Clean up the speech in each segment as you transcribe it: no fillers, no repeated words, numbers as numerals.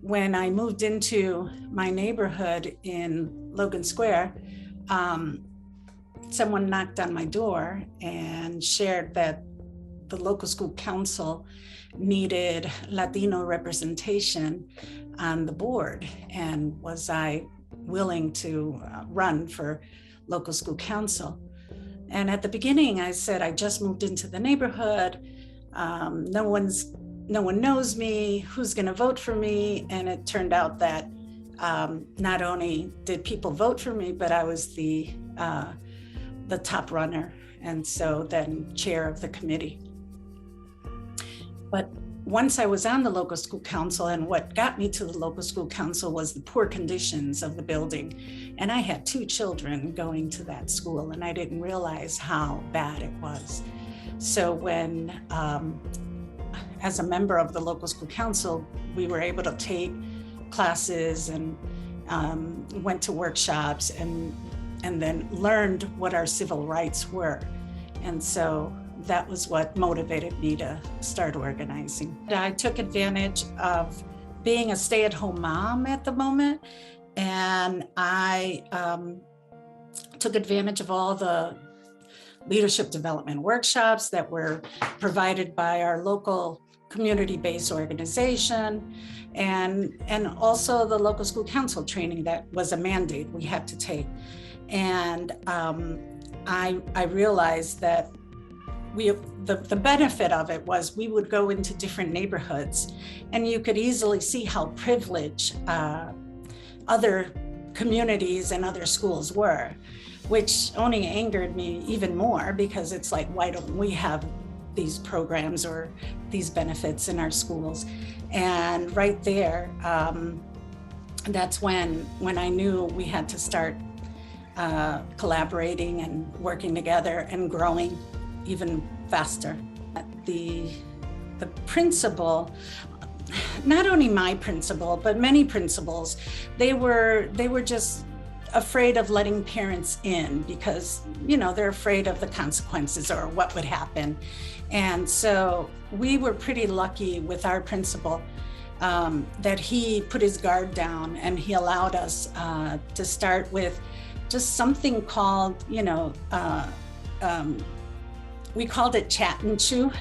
When I moved into my neighborhood in Logan Square, someone knocked on my door and shared that the local school council needed Latino representation on the board, and was I willing to run for local school council. And at the beginning I said, I just moved into the neighborhood, no one knows me, who's going to vote for me? And it turned out that not only did people vote for me, but I was the top runner, and so then chair of the committee. But once I was on the local school council, and what got me to the local school council was the poor conditions of the building. And I had 2 children going to that school, and I didn't realize how bad it was. So when, as a member of the local school council, we were able to take classes and went to workshops and then learned what our civil rights were. And so that was what motivated me to start organizing. I took advantage of being a stay-at-home mom at the moment, and I took advantage of all the leadership development workshops that were provided by our local community-based organization, and also the local school council training that was a mandate we had to take. And I realized that the benefit of it was we would go into different neighborhoods, and you could easily see how privileged other communities and other schools were, which only angered me even more, because it's like, why don't we have these programs or these benefits in our schools? And right there, that's when I knew we had to start collaborating and working together and growing even faster. The principal, not only my principal, but many principals, they were just afraid of letting parents in because, they're afraid of the consequences or what would happen. And so we were pretty lucky with our principal that he put his guard down, and he allowed us to start with just something called, we called it Chat and Chew.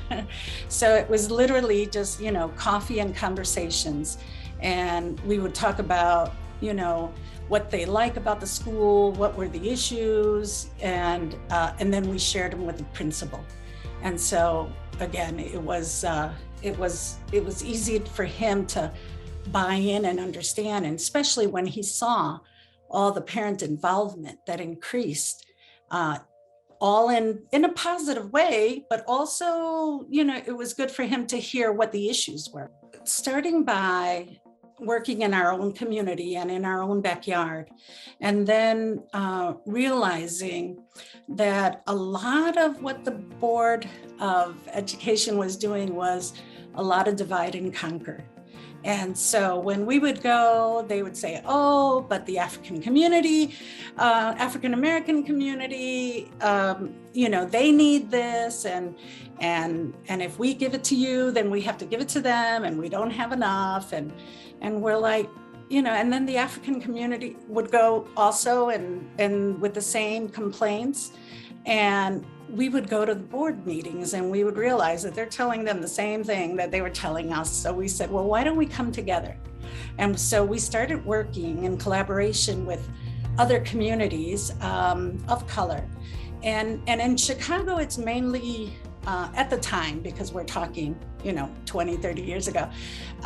So it was literally just, coffee and conversations. And we would talk about, what they like about the school, what were the issues, and then we shared them with the principal. And so again, it was easy for him to buy in and understand, and especially when he saw all the parent involvement that increased, all in a positive way, but also, it was good for him to hear what the issues were. Starting by working in our own community and in our own backyard, and then realizing that a lot of what the Board of Education was doing was a lot of divide and conquer. And so when we would go, they would say, oh, but the African community, African-American community, they need this. And if we give it to you, then we have to give it to them, and we don't have enough. And we're like, and then the African community would go also and with the same complaints. And we would go to the board meetings, and we would realize that they're telling them the same thing that they were telling us. So we said, well, why don't we come together? And so we started working in collaboration with other communities of color. And in Chicago, it's mainly, at the time, because we're talking, 20, 30 years ago,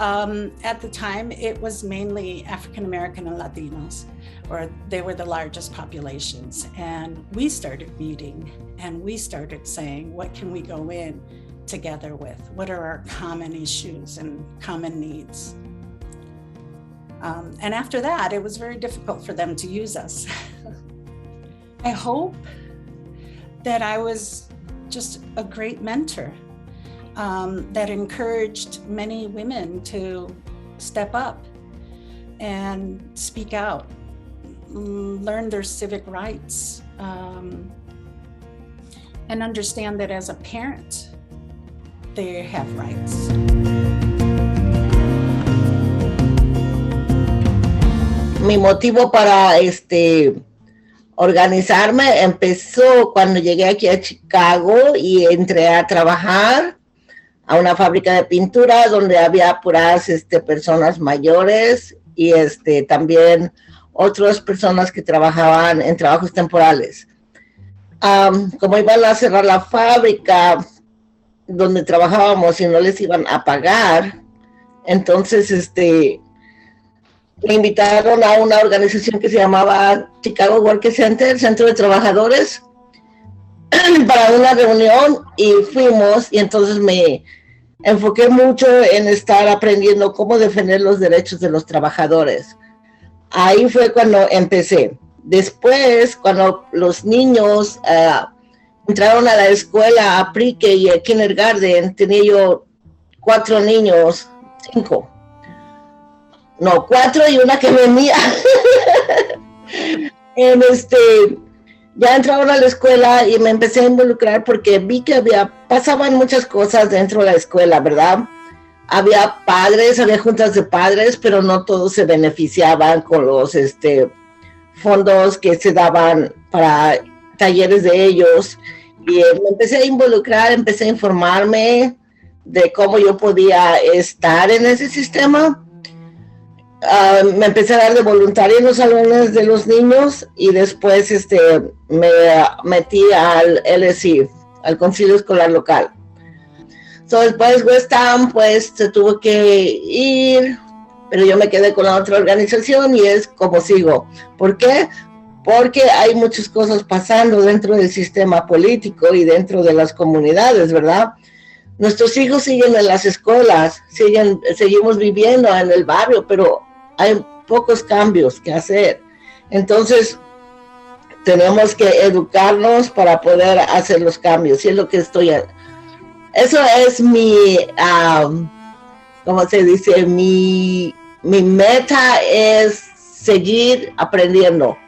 at the time, it was mainly African-American and Latinos, or they were the largest populations. And we started meeting, and we started saying, what can we go in together with? What are our common issues and common needs? And after that, it was very difficult for them to use us. I hope that I was just a great mentor that encouraged many women to step up and speak out, learn their civic rights, and understand that as a parent, they have rights. Mi motivo para organizarme empezó cuando llegué aquí a Chicago y entré a trabajar a una fábrica de pintura donde había puras personas mayores y también otras personas que trabajaban en trabajos temporales. Como iban a cerrar la fábrica donde trabajábamos y no les iban a pagar, entonces me invitaron a una organización que se llamaba Chicago Work Center, Centro de Trabajadores, para una reunión y fuimos, y entonces me enfoqué mucho en estar aprendiendo cómo defender los derechos de los trabajadores. Ahí fue cuando empecé. Después, cuando los niños entraron a la escuela, a pre-K y a kindergarten, tenía yo 4 niños, 5. No, 4 y una que venía. Ya entraron a la escuela y me empecé a involucrar porque vi que pasaban muchas cosas dentro de la escuela, ¿verdad? Había padres, había juntas de padres, pero no todos se beneficiaban con los fondos que se daban para talleres de ellos. Y me empecé a involucrar, empecé a informarme de cómo yo podía estar en ese sistema. Me empecé a dar de voluntaria en los salones de los niños y después me metí al LECtv, al Concilio Escolar Local. Después West Ham pues se tuvo que ir, pero yo me quedé con la otra organización y es como sigo. ¿Por qué? Porque hay muchas cosas pasando dentro del sistema político y dentro de las comunidades, ¿verdad? Nuestros hijos siguen en las escuelas, seguimos viviendo en el barrio, pero hay pocos cambios que hacer. Entonces, tenemos que educarnos para poder hacer los cambios. Y es lo que eso es mi, ¿cómo se dice? Mi meta es seguir aprendiendo,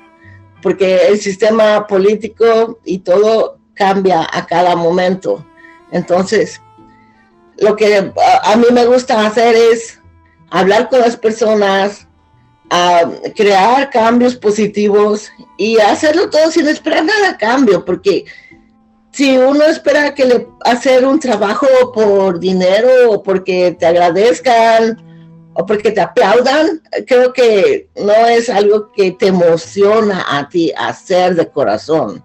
porque el sistema político y todo cambia a cada momento. Entonces, lo que a mí me gusta hacer es hablar con las personas, crear cambios positivos y hacerlo todo sin esperar nada a cambio, porque si uno espera hacer un trabajo por dinero o porque te agradezcan o porque te aplaudan, creo que no es algo que te emociona a ti hacer de corazón.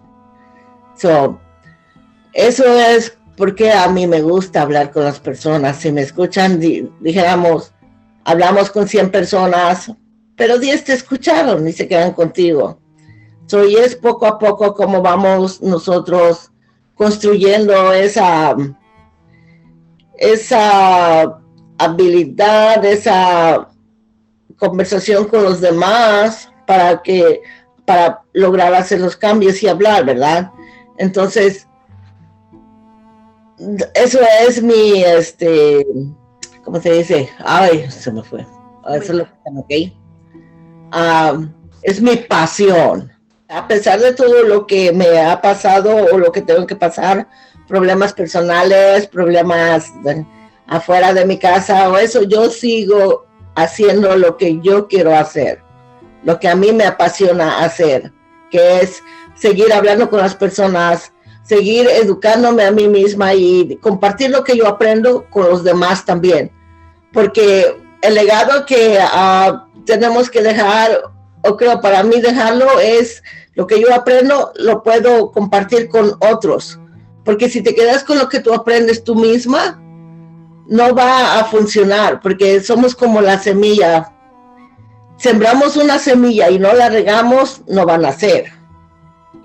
Eso es porque a mí me gusta hablar con las personas. Si me escuchan, dijéramos, hablamos con 100 personas, pero 10 te escucharon y se quedan contigo. Y es poco a poco como vamos nosotros construyendo esa habilidad, esa conversación con los demás para lograr hacer los cambios y hablar, ¿verdad? Entonces, eso es mi, ¿cómo se dice? Ay, se me fue. Eso es lo que es mi pasión. A pesar de todo lo que me ha pasado o lo que tengo que pasar, problemas personales, problemas afuera de mi casa o eso, yo sigo haciendo lo que yo quiero hacer, lo que a mí me apasiona hacer, que es seguir hablando con las personas, seguir educándome a mí misma y compartir lo que yo aprendo con los demás también, porque el legado que tenemos que dejar, o creo para mí dejarlo, es lo que yo aprendo, lo puedo compartir con otros, porque si te quedas con lo que tú aprendes tú misma, no va a funcionar, porque somos como la semilla. Sembramos una semilla y no la regamos, no va a nacer.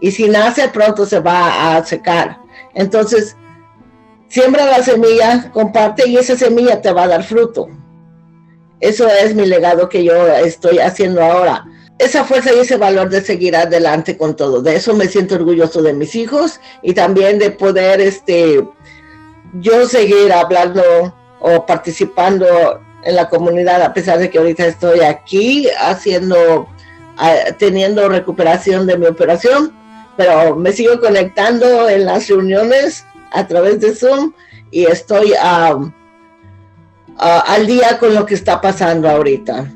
Y si nace, pronto se va a secar. Entonces, siembra la semilla, comparte y esa semilla te va a dar fruto. Eso es mi legado que yo estoy haciendo ahora. Esa fuerza y ese valor de seguir adelante con todo. De eso me siento orgulloso de mis hijos y también de poder yo seguir hablando o participando en la comunidad, a pesar de que ahorita estoy aquí teniendo recuperación de mi operación, pero me sigo conectando en las reuniones a través de Zoom y estoy al día con lo que está pasando ahorita.